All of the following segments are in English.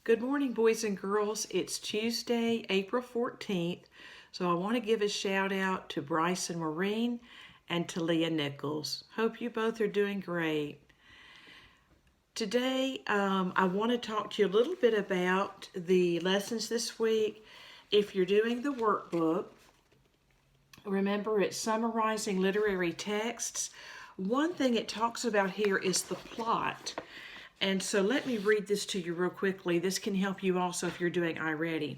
Good morning, boys and girls. It's Tuesday, April 14th, so I want to give a shout out to Bryson Marine and to Leah Nichols. Hope you both are doing great. Today, I want to talk to you a little bit about the lessons this week. If you're doing the workbook, remember it's summarizing literary texts. One thing it talks about here is the plot. And so let me read this to you real quickly. This can help you also if you're doing iReady.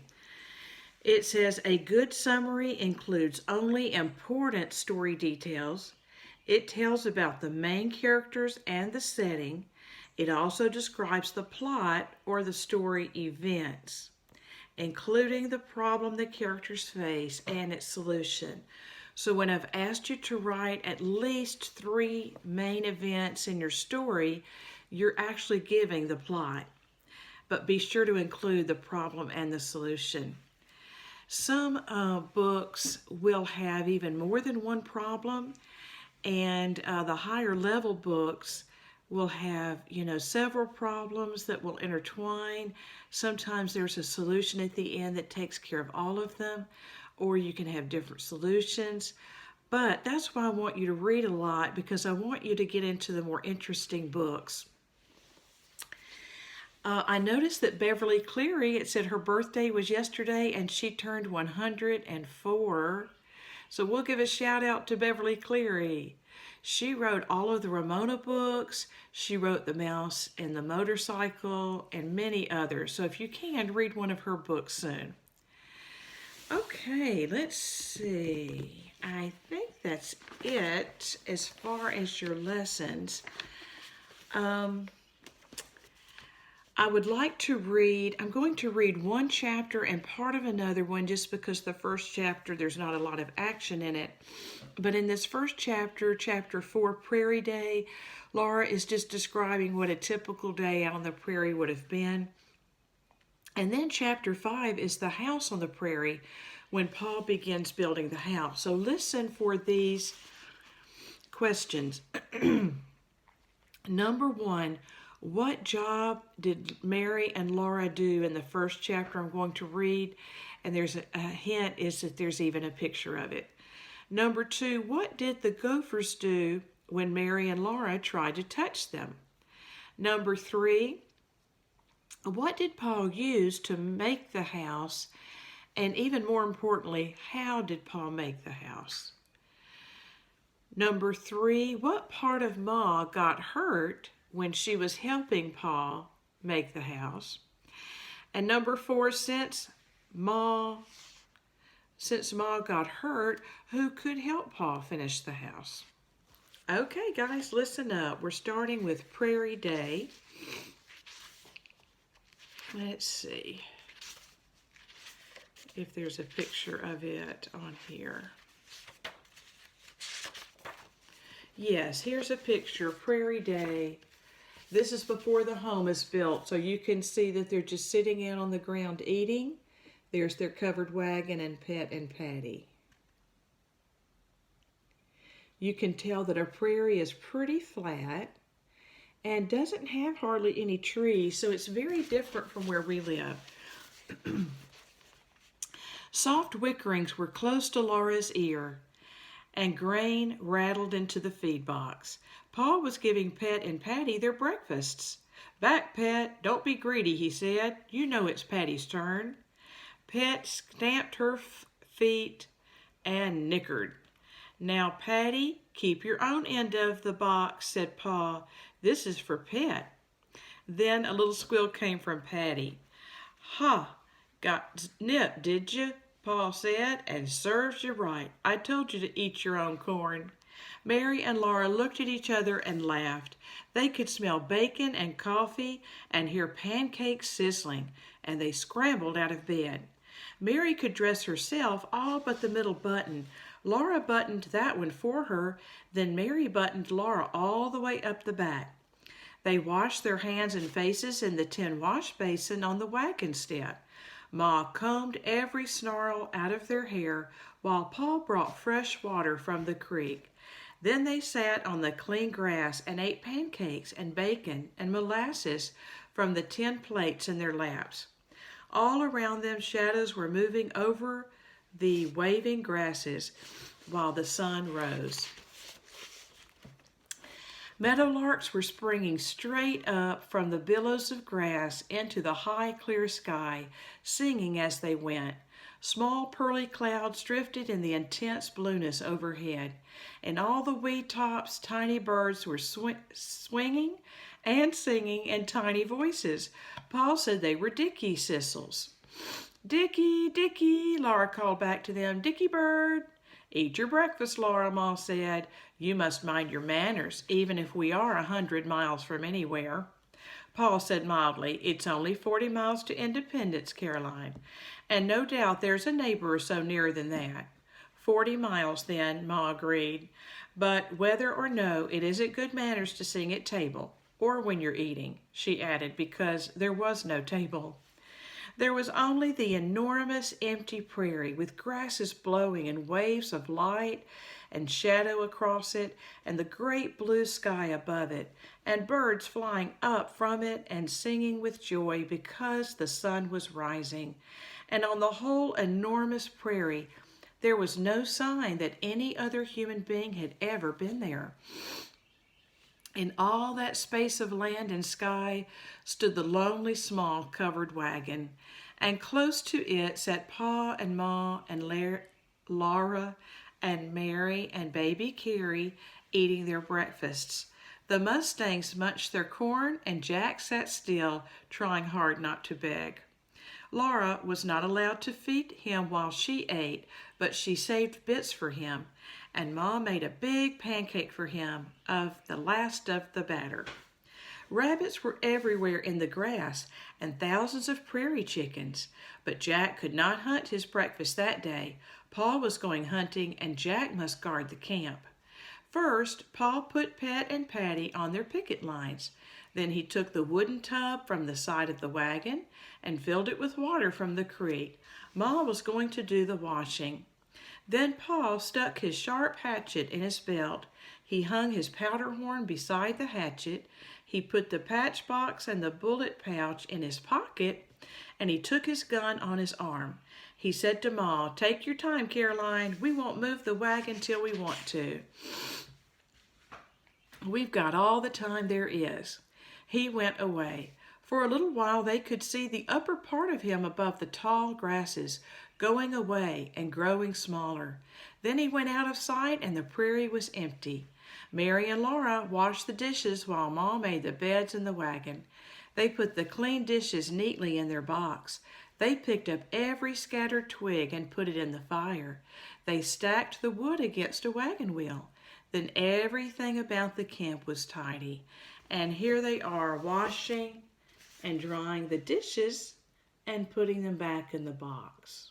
It says, a good summary includes only important story details. It tells about the main characters and the setting. It also describes the plot or the story events, including the problem the characters face and its solution. So when I've asked you to write at least 3 main events in your story, you're actually giving the plot. But be sure to include the problem and the solution. Some books will have even more than one problem, and the higher level books will have, several problems that will intertwine. Sometimes there's a solution at the end that takes care of all of them, or you can have different solutions. But that's why I want you to read a lot, because I want you to get into the more interesting books. I noticed that Beverly Cleary, it said her birthday was yesterday and she turned 104. So we'll give a shout out to Beverly Cleary. She wrote all of the Ramona books. She wrote The Mouse and the Motorcycle and many others. So if you can, read one of her books soon. Okay, let's see. I think that's it as far as your lessons. I would like to read, I'm going to read one chapter and part of another one just because the first chapter, there's not a lot of action in it. But in this first chapter, chapter 4, Prairie Day, Laura is just describing what a typical day out on the prairie would have been. And then chapter 5 is the house on the prairie when Paul begins building the house. So listen for these questions. Number 1, what job did Mary and Laura do in the first chapter I'm going to read? And there's a hint is that there's even a picture of it. Number 2, what did the gophers do when Mary and Laura tried to touch them? Number 3, what did Paul use to make the house? And even more importantly, how did Paul make the house? Number 3, what part of Ma got hurt when she was helping Paul make the house? And number 4, since Ma got hurt, who could help Paul finish the house? Okay, guys, listen up. We're starting with Prairie Day. Let's see if there's a picture of it on here. Yes, here's a picture, Prairie Day. This is before the home is built, so you can see that they're just sitting out on the ground eating. There's their covered wagon and Pet and Patty. You can tell that a prairie is pretty flat and doesn't have hardly any trees, so it's very different from where we live. Soft wickerings were close to Laura's ear, and grain rattled into the feed box. Paul was giving Pet and Patty their breakfasts. Back, Pet, don't be greedy, he said. You know it's Patty's turn. Pet stamped her feet and nickered. Now, Patty, keep your own end of the box, said Paul. This is for Pet. Then a little squeal came from Patty. Ha, got nipped, did you? Paul said, and serves you right. I told you to eat your own corn. Mary and Laura looked at each other and laughed. They could smell bacon and coffee and hear pancakes sizzling, and they scrambled out of bed. Mary could dress herself all but the middle button. Laura buttoned that one for her, then Mary buttoned Laura all the way up the back. They washed their hands and faces in the tin wash basin on the wagon step. Ma combed every snarl out of their hair while Paul brought fresh water from the creek. Then they sat on the clean grass and ate pancakes and bacon and molasses from the tin plates in their laps. All around them, shadows were moving over the waving grasses while the sun rose. Meadowlarks were springing straight up from the billows of grass into the high, clear sky, singing as they went. Small pearly clouds drifted in the intense blueness overhead. In all the weed tops, tiny birds were swinging and singing in tiny voices. Paul said they were dickey sissels. "Dickie, Dickie," Laura called back to them. "Dickie bird." "Eat your breakfast, Laura," Ma said. "You must mind your manners, even if we are 100 miles from anywhere." Paul said mildly, "It's only 40 miles to Independence, Caroline. And no doubt there's a neighbor or so nearer than that." 40 miles then, Ma agreed. "But whether or no, it isn't good manners to sing at table, or when you're eating," she added, because there was no table. There was only the enormous empty prairie with grasses blowing and waves of light and shadow across it, and the great blue sky above it, and birds flying up from it and singing with joy because the sun was rising. And on the whole enormous prairie, there was no sign that any other human being had ever been there. In all that space of land and sky stood the lonely small covered wagon, and close to it sat Pa and Ma and Laura and Mary and baby Carrie eating their breakfasts. The Mustangs munched their corn, and Jack sat still, trying hard not to beg. Laura was not allowed to feed him while she ate, but she saved bits for him, and Ma made a big pancake for him of the last of the batter. Rabbits were everywhere in the grass, and thousands of prairie chickens, but Jack could not hunt his breakfast that day. Pa was going hunting, and Jack must guard the camp. First, Pa put Pet and Patty on their picket lines. Then he took the wooden tub from the side of the wagon and filled it with water from the creek. Ma was going to do the washing. Then Pa stuck his sharp hatchet in his belt. He hung his powder horn beside the hatchet. He put the patch box and the bullet pouch in his pocket, and he took his gun on his arm. He said to Ma, "Take your time, Caroline. We won't move the wagon till we want to. We've got all the time there is." He went away. For a little while they could see the upper part of him above the tall grasses, going away and growing smaller. Then he went out of sight, and the prairie was empty. Mary and Laura washed the dishes while Ma made the beds in the wagon. They put the clean dishes neatly in their box. They picked up every scattered twig and put it in the fire. They stacked the wood against a wagon wheel. Then everything about the camp was tidy. And here they are washing and drying the dishes and putting them back in the box.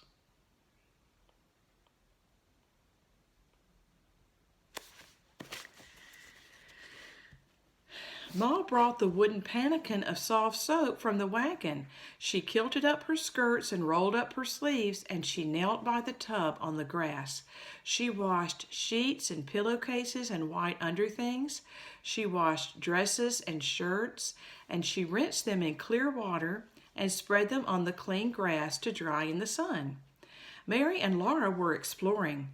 Ma brought the wooden pannikin of soft soap from the wagon. She kilted up her skirts and rolled up her sleeves, and she knelt by the tub on the grass. She washed sheets and pillowcases and white underthings. She washed dresses and shirts, and she rinsed them in clear water and spread them on the clean grass to dry in the sun. Mary and Laura were exploring.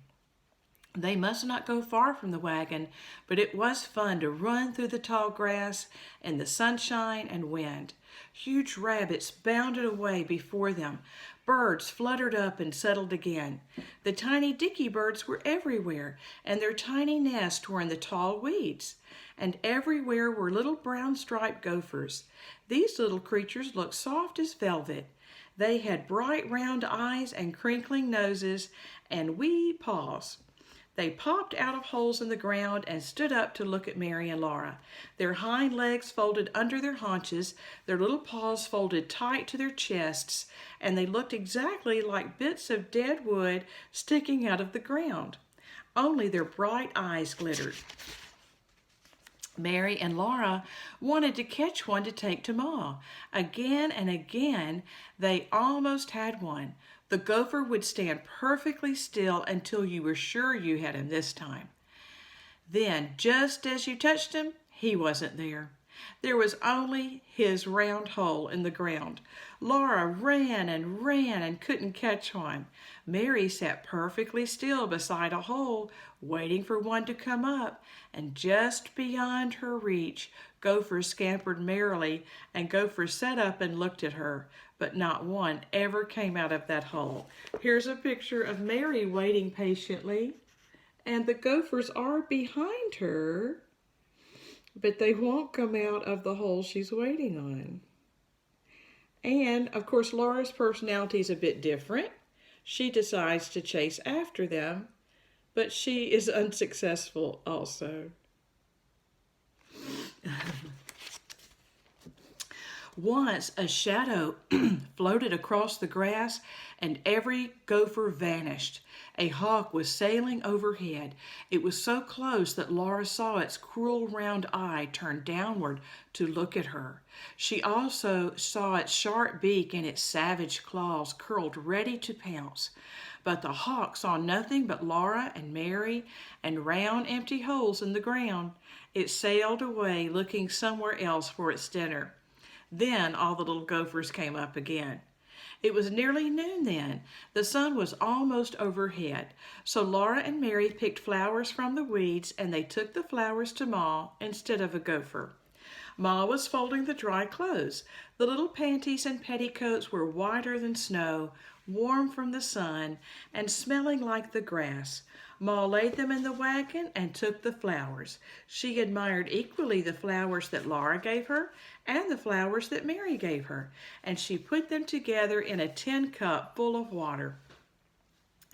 They must not go far from the wagon, but it was fun to run through the tall grass in the sunshine and wind. Huge rabbits bounded away before them. Birds fluttered up and settled again. The tiny dicky birds were everywhere, and their tiny nests were in the tall weeds. And everywhere were little brown striped gophers. These little creatures looked soft as velvet. They had bright round eyes and crinkling noses and wee paws. They popped out of holes in the ground and stood up to look at Mary and Laura. Their hind legs folded under their haunches, their little paws folded tight to their chests, and they looked exactly like bits of dead wood sticking out of the ground. Only their bright eyes glittered. Mary and Laura wanted to catch one to take to Ma. Again and again, they almost had one. The gopher would stand perfectly still until you were sure you had him this time. Then, just as you touched him, he wasn't there. There was only his round hole in the ground. Laura ran and couldn't catch one. Mary sat perfectly still beside a hole, waiting for one to come up, and just beyond her reach, Gopher scampered merrily, and Gopher sat up and looked at her, but not one ever came out of that hole. Here's a picture of Mary waiting patiently, and the gophers are behind her, but they won't come out of the hole she's waiting on. And, of course, Laura's personality is a bit different. She decides to chase after them, but she is unsuccessful also. Once a shadow floated across the grass and every gopher vanished. A hawk was sailing overhead. It was so close that Laura saw its cruel round eye turn downward to look at her. She also saw its sharp beak and its savage claws curled ready to pounce. But the hawk saw nothing but Laura and Mary and round empty holes in the ground. It sailed away looking somewhere else for its dinner. Then all the little gophers came up again. It was nearly noon then. The sun was almost overhead. So Laura and Mary picked flowers from the weeds, and they took the flowers to Ma instead of a gopher. Ma was folding the dry clothes. The little panties and petticoats were whiter than snow, warm from the sun, and smelling like the grass. Ma laid them in the wagon and took the flowers. She admired equally the flowers that Laura gave her and the flowers that Mary gave her, and she put them together in a tin cup full of water.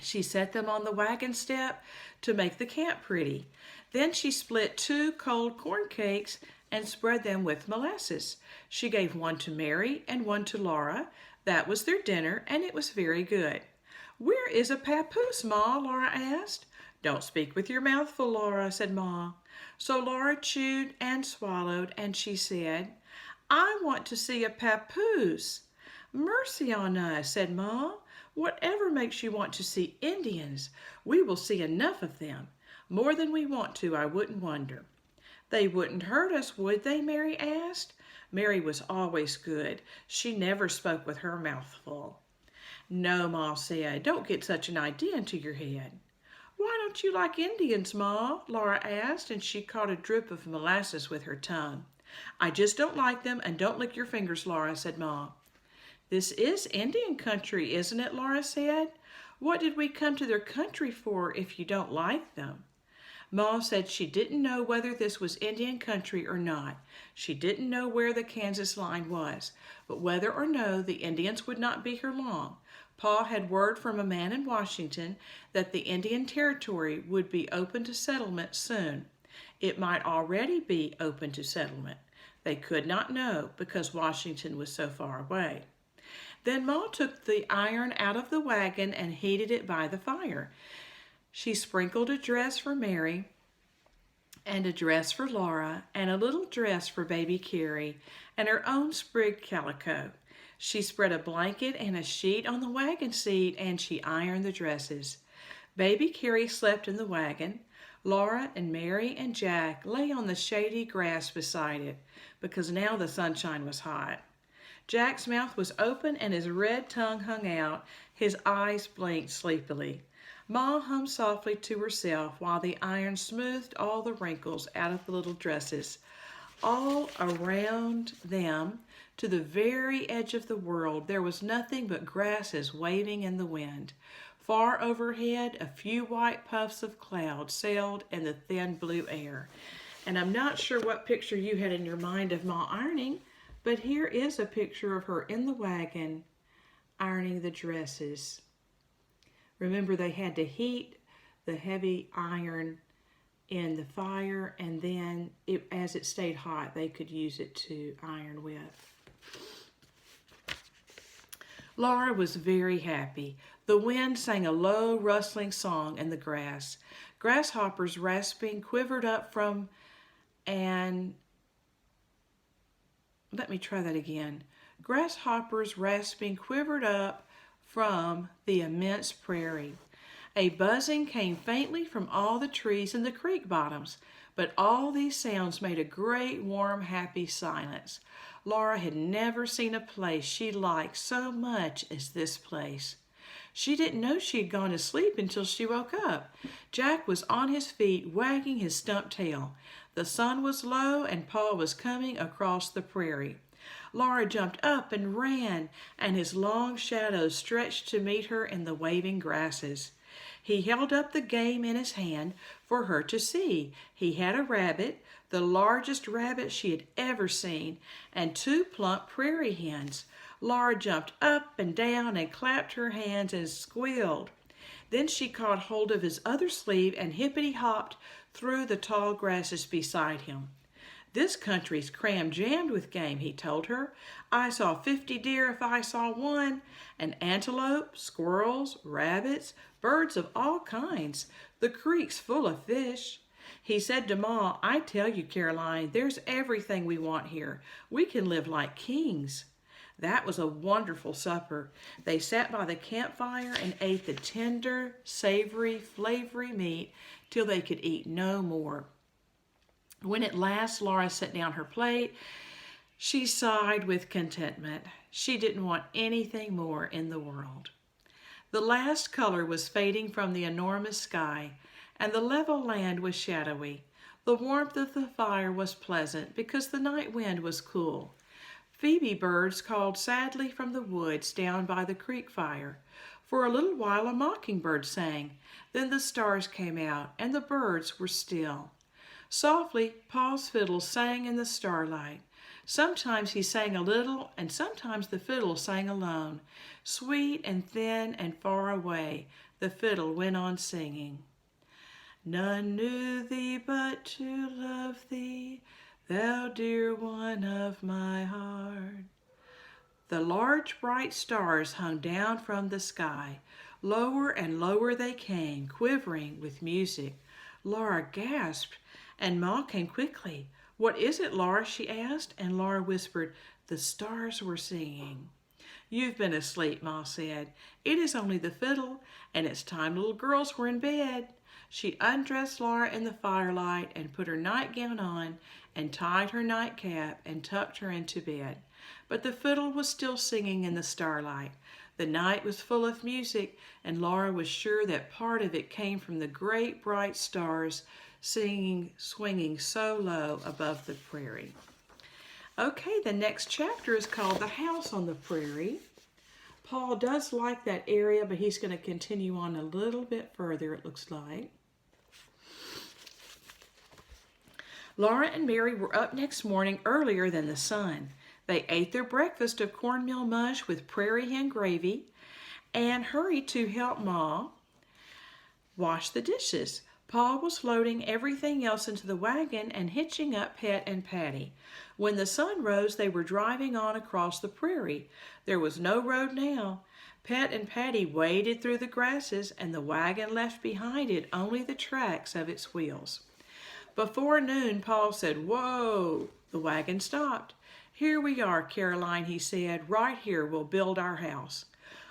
She set them on the wagon step to make the camp pretty. Then she split 2 cold corn cakes and spread them with molasses. She gave one to Mary and one to Laura. That was their dinner, and it was very good. "Where is a papoose, Ma?" Laura asked. "Don't speak with your mouth full, Laura," said Ma. So Laura chewed and swallowed, and she said, "I want to see a papoose." "Mercy on us," said Ma. "Whatever makes you want to see Indians? We will see enough of them. More than we want to, I wouldn't wonder." "They wouldn't hurt us, would they?" Mary asked. Mary was always good. She never spoke with her mouth full. "No," Ma said. "Don't get such an idea into your head." "Why don't you like Indians, Ma?" Laura asked, and she caught a drip of molasses with her tongue. "I just don't like them, and don't lick your fingers, Laura," said Ma. "This is Indian country, isn't it?" Laura said. "What did we come to their country for if you don't like them?" Ma said she didn't know whether this was Indian country or not. She didn't know where the Kansas line was, but whether or no, the Indians would not be here long. Pa had word from a man in Washington that the Indian Territory would be open to settlement soon. It might already be open to settlement. They could not know because Washington was so far away. Then Ma took the iron out of the wagon and heated it by the fire. She sprinkled a dress for Mary and a dress for Laura and a little dress for baby Carrie and her own sprigged calico. She spread a blanket and a sheet on the wagon seat, and she ironed the dresses. Baby Carrie slept in the wagon. Laura and Mary and Jack lay on the shady grass beside it because now the sunshine was hot. Jack's mouth was open and his red tongue hung out. His eyes blinked sleepily. Ma hummed softly to herself while the iron smoothed all the wrinkles out of the little dresses. All around them, to the very edge of the world, there was nothing but grasses waving in the wind. Far overhead, a few white puffs of cloud sailed in the thin blue air. And I'm not sure what picture you had in your mind of Ma ironing, but here is a picture of her in the wagon ironing the dresses. Remember, they had to heat the heavy iron in the fire, and then as it stayed hot, they could use it to iron with. Laura was very happy. The wind sang a low, rustling song in the grass. Grasshoppers rasping quivered up from Grasshoppers rasping quivered up from the immense prairie. A buzzing came faintly from all the trees in the creek bottoms, But all these sounds made a great, warm, happy silence. Laura had never seen a place she liked so much as this place. She didn't know she had gone to sleep until she woke up. Jack was on his feet, wagging his stump tail. The sun was low, and Pa was coming across the prairie. Laura jumped up and ran, and his long shadow stretched to meet her in the waving grasses. He held up the game in his hand for her to see. He had a rabbit, the largest rabbit she had ever seen, and 2 plump prairie hens. Laura jumped up and down and clapped her hands and squealed. Then she caught hold of his other sleeve and hippity-hopped through the tall grasses beside him. "This country's cram-jammed with game," he told her. "I saw 50 deer if I saw one, and antelope, squirrels, rabbits, birds of all kinds. The creek's full of fish." He said to Ma, "I tell you, Caroline, there's everything we want here. We can live like kings." That was a wonderful supper. They sat by the campfire and ate the tender, savory, flavory meat till they could eat no more. When at last Laura set down her plate, she sighed with contentment. She didn't want anything more in the world. The last color was fading from the enormous sky, and the level land was shadowy. The warmth of the fire was pleasant because the night wind was cool. Phoebe birds called sadly from the woods down by the creek fire. For a little while a mockingbird sang. Then the stars came out, and the birds were still. Softly, Pa's fiddle sang in the starlight. Sometimes he sang a little, and sometimes the fiddle sang alone. Sweet and thin and far away, the fiddle went on singing. "None knew thee but to love thee, thou dear one of my heart." The large bright stars hung down from the sky. Lower and lower they came, quivering with music. Laura gasped, and Ma came quickly. "What is it, Laura?" she asked, and Laura whispered, "The stars were singing." "You've been asleep," Ma said. "It is only the fiddle, and it's time little girls were in bed." She undressed Laura in the firelight and put her nightgown on and tied her nightcap and tucked her into bed. But the fiddle was still singing in the starlight. The night was full of music, and Laura was sure that part of it came from the great bright stars swinging so low above the prairie. Okay, the next chapter is called The House on the Prairie. Paul does like that area, but he's going to continue on a little bit further, it looks like. Laura and Mary were up next morning earlier than the sun. They ate their breakfast of cornmeal mush with prairie hen gravy and hurried to help Ma wash the dishes. Pa was loading everything else into the wagon and hitching up Pet and Patty. When the sun rose, they were driving on across the prairie. There was no road now. Pet and Patty waded through the grasses, and the wagon left behind it only the tracks of its wheels. Before noon, Paul said, "Whoa!" The wagon stopped. "Here we are, Caroline," he said. "Right here we'll build our house."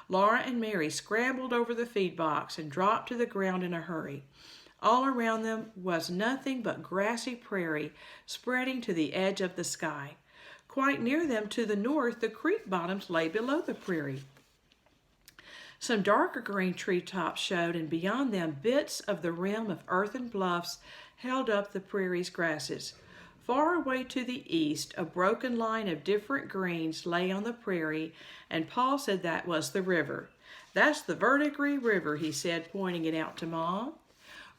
Laura and Mary scrambled over the feed box and dropped to the ground in a hurry. All around them was nothing but grassy prairie spreading to the edge of the sky. Quite near them to the north, the creek bottoms lay below the prairie. Some darker green treetops showed, and beyond them bits of the rim of earthen bluffs held up the prairie's grasses. Far away to the east, a broken line of different greens lay on the prairie, and Paul said that was the river. "That's the Verdigris River," he said, pointing it out to Ma.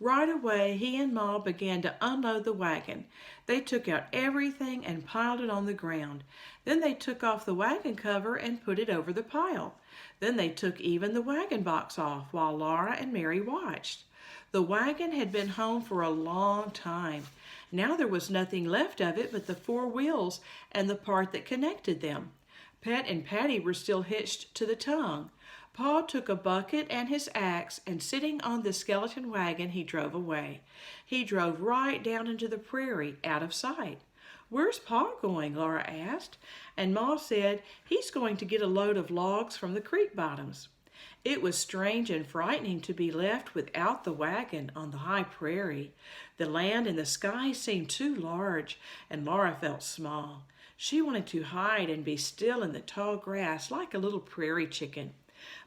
Right away, he and Ma began to unload the wagon. They took out everything and piled it on the ground. Then they took off the wagon cover and put it over the pile. Then they took even the wagon box off while Laura and Mary watched. The wagon had been home for a long time. Now there was nothing left of it but the 4 wheels and the part that connected them. Pet and Patty were still hitched to the tongue. Pa took a bucket and his axe, and sitting on the skeleton wagon, he drove away. He drove right down into the prairie, out of sight. "Where's Pa going?" Laura asked, and Ma said, "He's going to get a load of logs from the creek bottoms." It was strange and frightening to be left without the wagon on the high prairie. The land and the sky seemed too large, and Laura felt small. She wanted to hide and be still in the tall grass like a little prairie chicken.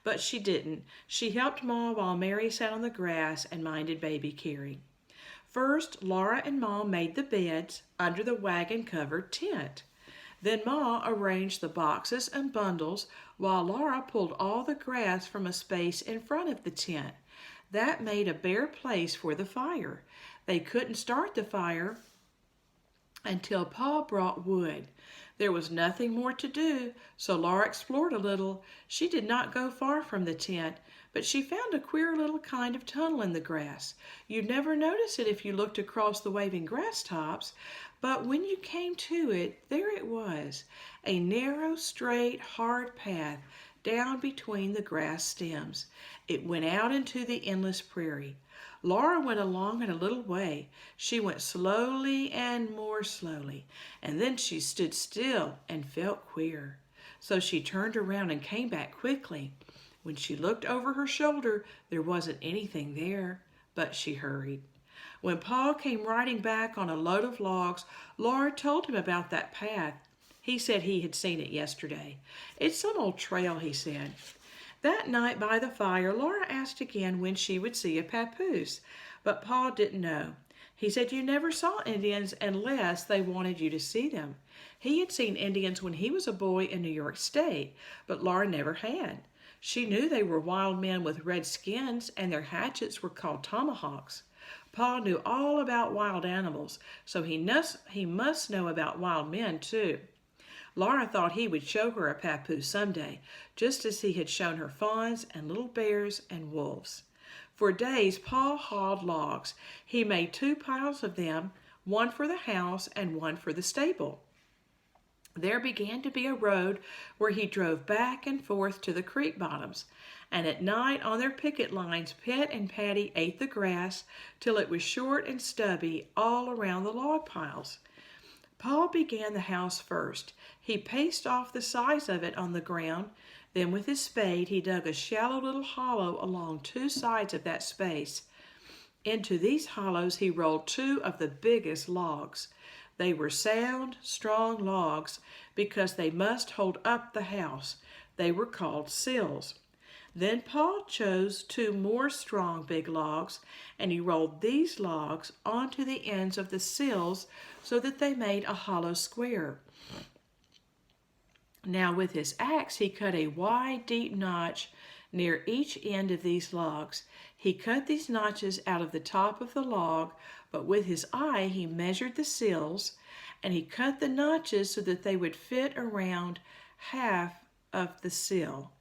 But she didn't. She helped Ma while Mary sat on the grass and minded baby Carrie. First, Laura and Ma made the beds under the wagon-covered tent. Then Ma arranged the boxes and bundles while Laura pulled all the grass from a space in front of the tent. That made a bare place for the fire. They couldn't start the fire until Pa brought wood. There was nothing more to do, so Laura explored a little. She did not go far from the tent, but she found a queer little kind of tunnel in the grass. You'd never notice it if you looked across the waving grass tops, but when you came to it, there it was, a narrow, straight, hard path down between the grass stems. It went out into the endless prairie. Laura went along it a little way. She went slowly and more slowly, and then she stood still and felt queer. So she turned around and came back quickly. When she looked over her shoulder, there wasn't anything there, but she hurried. When Pa came riding back on a load of logs, Laura told him about that path. He said he had seen it yesterday. It's some old trail, he said. That night by the fire, Laura asked again when she would see a papoose, but Pa didn't know. He said you never saw Indians unless they wanted you to see them. He had seen Indians when he was a boy in New York State, but Laura never had. She knew they were wild men with red skins, and their hatchets were called tomahawks. Pa knew all about wild animals, so he must know about wild men too. Laura thought he would show her a papoose someday, just as he had shown her fawns and little bears and wolves. For days, Pa hauled logs. He made 2 piles of them, one for the house and one for the stable. There began to be a road where he drove back and forth to the creek bottoms, and at night on their picket lines, Pet and Patty ate the grass till it was short and stubby all around the log piles. Pa began the house first. He paced off the sides of it on the ground. Then with his spade he dug a shallow little hollow along 2 sides of that space. Into these hollows he rolled 2 of the biggest logs. They were sound, strong logs because they must hold up the house. They were called sills. Then Pa chose 2 more strong big logs, and he rolled these logs onto the ends of the sills so that they made a hollow square. Now with his axe he cut a wide, deep notch near each end of these logs. He cut these notches out of the top of the log, but with his eye he measured the sills, and he cut the notches so that they would fit around half of the sill.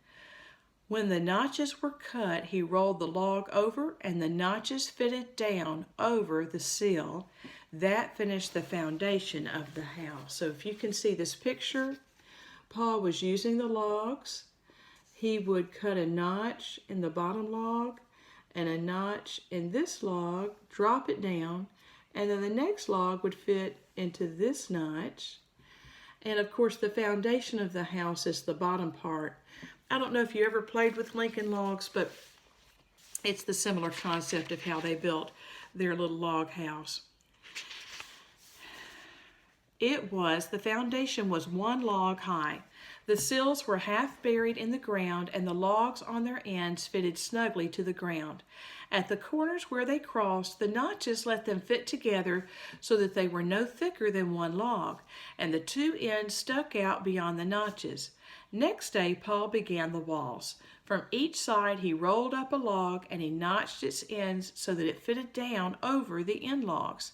When the notches were cut, he rolled the log over and the notches fitted down over the sill. That finished the foundation of the house. So if you can see this picture, Pa was using the logs. He would cut a notch in the bottom log and a notch in this log, drop it down, and then the next log would fit into this notch. And of course the foundation of the house is the bottom part. I don't know if you ever played with Lincoln Logs, but it's the similar concept of how they built their little log house. The foundation was 1 log high. The sills were half buried in the ground, and the logs on their ends fitted snugly to the ground. At the corners where they crossed, the notches let them fit together so that they were no thicker than 1 log, and the 2 ends stuck out beyond the notches. Next day, Pa began the walls. From each side, he rolled up a log and he notched its ends so that it fitted down over the end logs.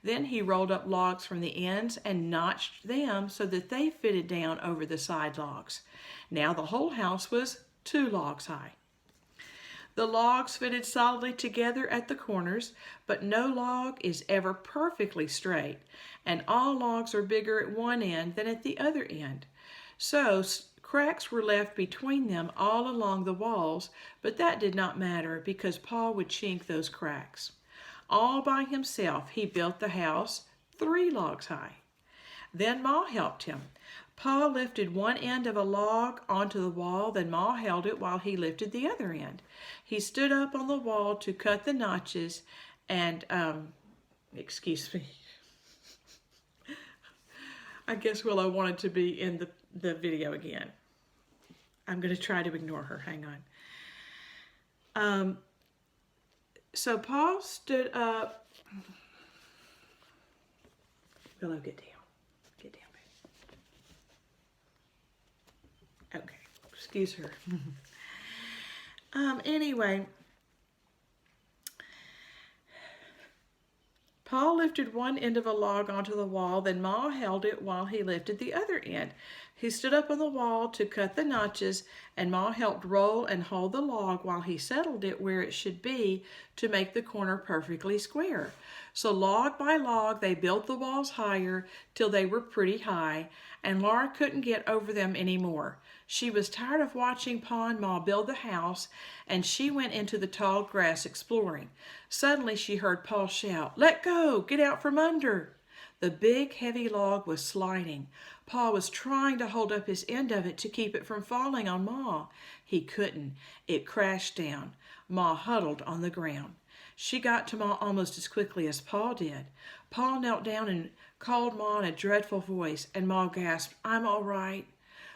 Then he rolled up logs from the ends and notched them so that they fitted down over the side logs. Now the whole house was 2 logs high. The logs fitted solidly together at the corners, but no log is ever perfectly straight, and all logs are bigger at one end than at the other end. So cracks were left between them all along the walls, but that did not matter because Pa would chink those cracks. All by himself, he built the house 3 logs high. Then Ma helped him. Pa lifted one end of a log onto the wall, then Ma held it while he lifted the other end. He stood up on the wall to cut the notches and, excuse me, I guess Willow wanted to be in the video again. I'm going to try to ignore her. Hang on. So Pa stood up. Willow, get down. Get down, baby. Okay. Excuse her. Anyway, Pa lifted one end of a log onto the wall, then Ma held it while he lifted the other end. He stood up on the wall to cut the notches, and Ma helped roll and hold the log while he settled it where it should be to make the corner perfectly square. So log by log, they built the walls higher till they were pretty high, and Laura couldn't get over them anymore. She was tired of watching Pa and Ma build the house, and she went into the tall grass exploring. Suddenly she heard Pa shout, "Let go! Get out from under!" The big, heavy log was sliding. Pa was trying to hold up his end of it to keep it from falling on Ma. He couldn't. It crashed down. Ma huddled on the ground. She got to Ma almost as quickly as Pa did. Pa knelt down and called Ma in a dreadful voice, and Ma gasped, "I'm all right."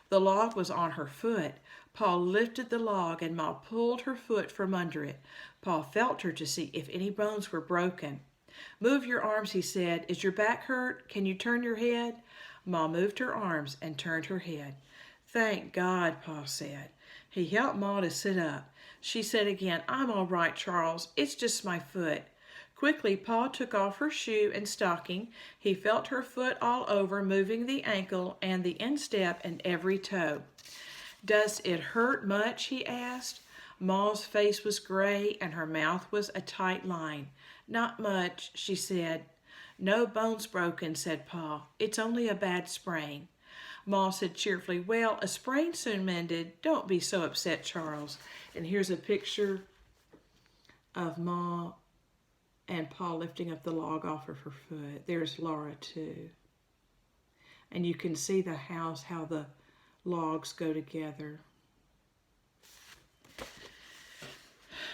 The log was on her foot. Pa lifted the log, and Ma pulled her foot from under it. Pa felt her to see if any bones were broken. "Move your arms," he said. "Is your back hurt? Can you turn your head?" Ma moved her arms and turned her head. "Thank God," Pa said. He helped Ma to sit up. She said again, "I'm all right, Charles. It's just my foot." Quickly, Pa took off her shoe and stocking. He felt her foot all over, moving the ankle and the instep and every toe. "Does it hurt much?" he asked. Ma's face was gray and her mouth was a tight line. "Not much," she said. "No bones broken," said Pa. "It's only a bad sprain." Ma said cheerfully, "Well, a sprain soon mended. Don't be so upset, Charles." And here's a picture of Ma and Pa lifting up the log off of her foot. There's Laura too. And you can see the house, how the logs go together.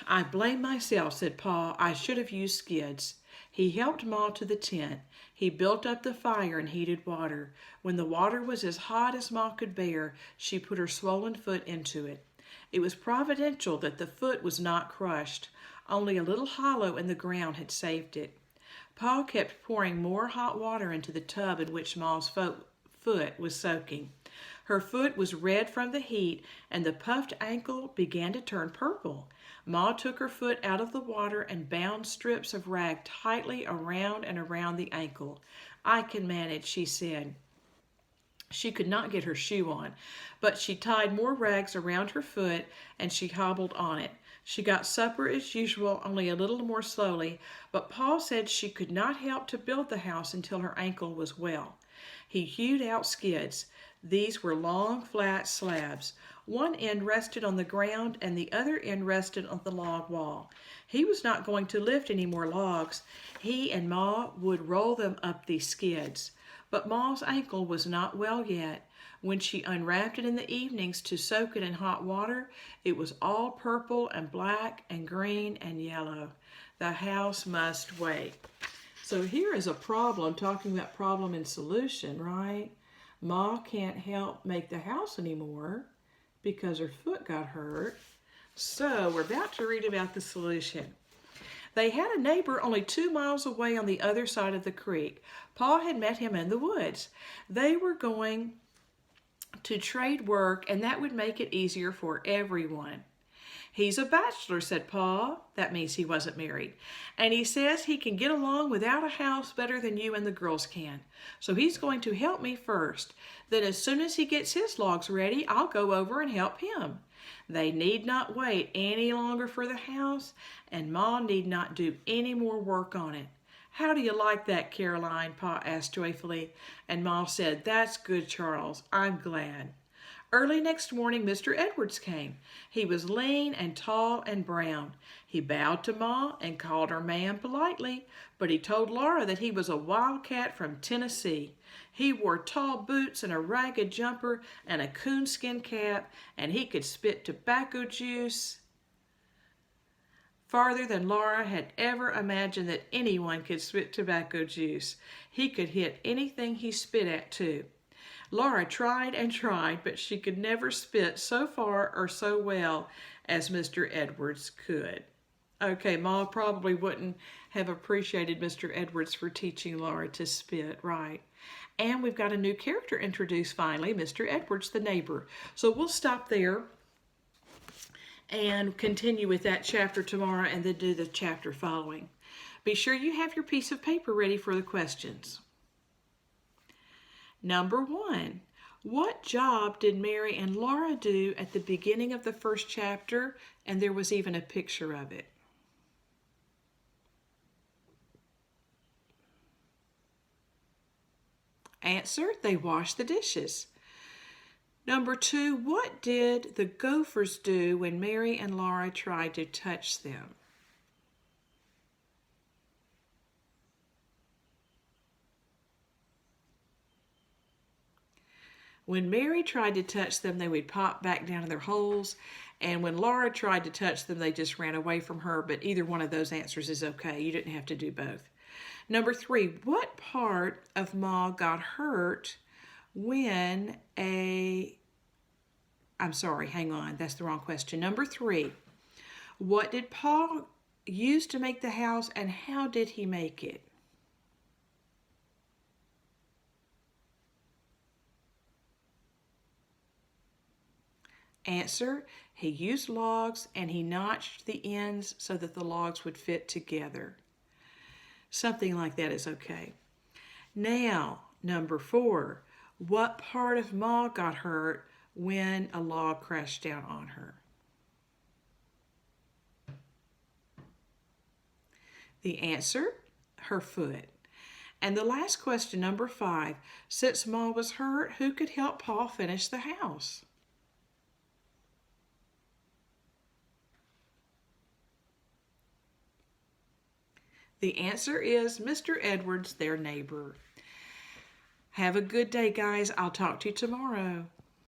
"I blame myself," said Pa. "I should have used skids." He helped Ma to the tent. He built up the fire and heated water. When the water was as hot as Ma could bear, she put her swollen foot into it. It was providential that the foot was not crushed. Only a little hollow in the ground had saved it. Pa kept pouring more hot water into the tub in which Ma's foot was soaking. Her foot was red from the heat, and the puffed ankle began to turn purple. Ma took her foot out of the water and bound strips of rag tightly around and around the ankle. "I can manage," she said. She could not get her shoe on, but she tied more rags around her foot and she hobbled on it. She got supper as usual, only a little more slowly, but Pa said she could not help to build the house until her ankle was well. He hewed out skids. These were long, flat slabs. One end rested on the ground and the other end rested on the log wall. He was not going to lift any more logs. He and Ma would roll them up these skids. But Ma's ankle was not well yet. When she unwrapped it in the evenings to soak it in hot water, it was all purple and black and green and yellow. The house must wait. So here is a problem, talking about problem and solution, right? Ma can't help make the house anymore because her foot got hurt. So we're about to read about the solution. They had a neighbor only 2 miles away on the other side of the creek. Pa had met him in the woods. They were going to trade work, and that would make it easier for everyone. "He's a bachelor," said Pa. That means he wasn't married. "And he says he can get along without a house better than you and the girls can. So he's going to help me first. Then as soon as he gets his logs ready, I'll go over and help him." They need not wait any longer for the house, and Ma need not do any more work on it. "How do you like that, Caroline?" Pa asked joyfully, and Ma said, "That's good, Charles. I'm glad." Early next morning, Mr. Edwards came. He was lean and tall and brown. He bowed to Ma and called her ma'am politely, but he told Laura that he was a wildcat from Tennessee. He wore tall boots and a ragged jumper and a coonskin cap, and he could spit tobacco juice farther than Laura had ever imagined that anyone could spit tobacco juice. He could hit anything he spit at, too. Laura tried and tried, but she could never spit so far or so well as Mr. Edwards could. Okay, Ma probably wouldn't have appreciated Mr. Edwards for teaching Laura to spit, right? And we've got a new character introduced finally, Mr. Edwards, the neighbor. So we'll stop there and continue with that chapter tomorrow and then do the chapter following. Be sure you have your piece of paper ready for the questions. Number 1, what job did Mary and Laura do at the beginning of the first chapter? And there was even a picture of it. Answer, they washed the dishes. Number 2, what did the gophers do when Mary and Laura tried to touch them? When Mary tried to touch them, they would pop back down in their holes. And when Laura tried to touch them, they just ran away from her. But either one of those answers is okay. You didn't have to do both. Number 3, what part of Ma got hurt when I'm sorry, hang on. That's the wrong question. Number 3, what did Paul use to make the house and how did he make it? Answer, he used logs and he notched the ends so that the logs would fit together. Something like that is okay. Now, number 4, what part of Ma got hurt when a log crashed down on her? The answer, her foot. And the last question, number 5, since Ma was hurt, who could help Paul finish the house? The answer is Mr. Edwards, their neighbor. Have a good day, guys. I'll talk to you tomorrow.